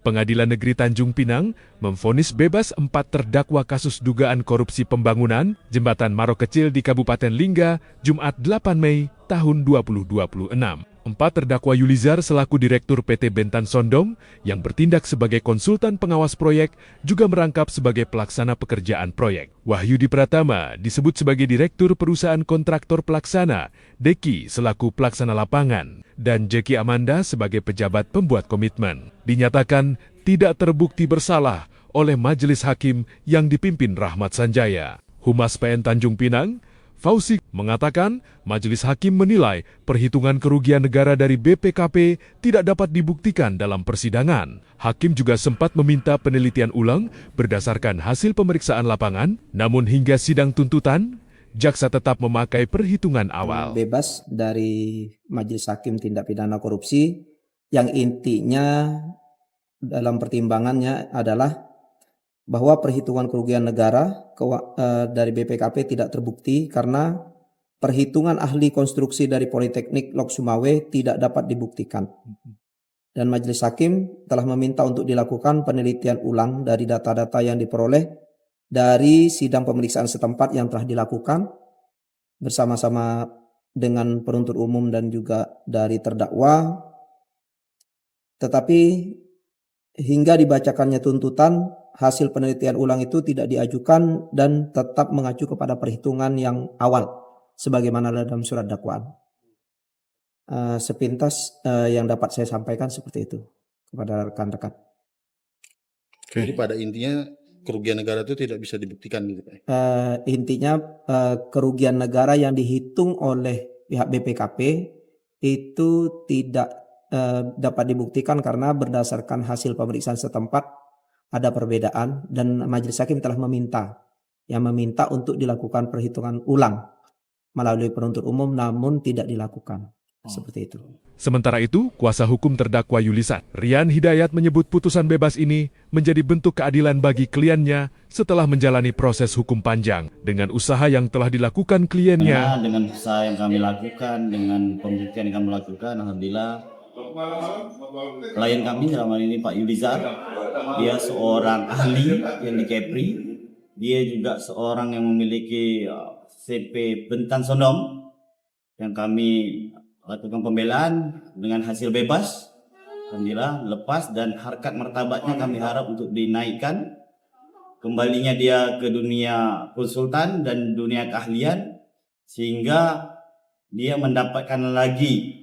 Pengadilan Negeri Tanjung Pinang memvonis bebas 4 terdakwa kasus dugaan korupsi pembangunan Jembatan Maro Kecil di Kabupaten Lingga, Jumat 8 Mei tahun 2026. 4 terdakwa Yulizar selaku Direktur PT Bentan Sondong yang bertindak sebagai konsultan pengawas proyek juga merangkap sebagai pelaksana pekerjaan proyek. Wahyudi Pratama disebut sebagai Direktur Perusahaan Kontraktor Pelaksana, Deki selaku pelaksana lapangan, dan Jeki Amanda sebagai pejabat pembuat komitmen. Dinyatakan tidak terbukti bersalah oleh Majelis Hakim yang dipimpin Rahmat Sanjaya. Humas PN Tanjung Pinang, Fauzi mengatakan Majelis Hakim menilai perhitungan kerugian negara dari BPKP tidak dapat dibuktikan dalam persidangan. Hakim juga sempat meminta penelitian ulang berdasarkan hasil pemeriksaan lapangan, namun hingga sidang tuntutan, jaksa tetap memakai perhitungan awal. Bebas dari Majelis Hakim Tindak Pidana Korupsi yang intinya dalam pertimbangannya adalah bahwa perhitungan kerugian negara dari BPKP tidak terbukti karena perhitungan ahli konstruksi dari Politeknik Lok Sumawe tidak dapat dibuktikan. Dan Majelis Hakim telah meminta untuk dilakukan penelitian ulang dari data-data yang diperoleh dari sidang pemeriksaan setempat yang telah dilakukan bersama-sama dengan penuntut umum dan juga dari terdakwa. Tetapi hingga dibacakannya tuntutan, hasil penelitian ulang itu tidak diajukan dan tetap mengacu kepada perhitungan yang awal sebagaimana dalam surat dakwaan. Sepintas yang dapat saya sampaikan seperti itu kepada rekan-rekan. Jadi pada intinya kerugian negara itu tidak bisa dibuktikan gitu Pak? Intinya kerugian negara yang dihitung oleh pihak BPKP itu tidak dapat dibuktikan karena berdasarkan hasil pemeriksaan setempat ada perbedaan dan Majelis Hakim telah meminta untuk dilakukan perhitungan ulang melalui penuntut umum namun tidak dilakukan. Seperti itu. Sementara itu, kuasa hukum terdakwa Yulizar, Rian Hidayat menyebut putusan bebas ini menjadi bentuk keadilan bagi kliennya setelah menjalani proses hukum panjang. Dengan usaha yang telah dilakukan kliennya, dengan usaha yang kami lakukan, dengan pembuktian yang kami lakukan, alhamdulillah klien kami dalam hal ini Pak Yulizar, dia seorang ahli yang di Kepri, dia juga seorang yang memiliki CP Bentan Sondong yang kami lakukan pembelaan dengan hasil bebas, alhamdulillah lepas, dan harkat martabatnya kami harap untuk dinaikkan, kembalinya dia ke dunia konsultan dan dunia keahlian sehingga dia mendapatkan lagi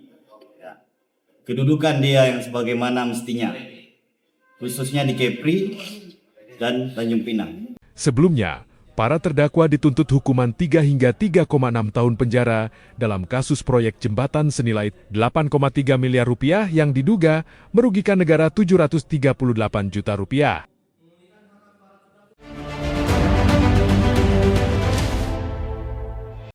kedudukan dia yang sebagaimana mestinya, khususnya di Kepri dan Tanjung Pinang. Sebelumnya, para terdakwa dituntut hukuman 3 hingga 3,6 tahun penjara dalam kasus proyek jembatan senilai 8,3 miliar rupiah yang diduga merugikan negara 738 juta rupiah.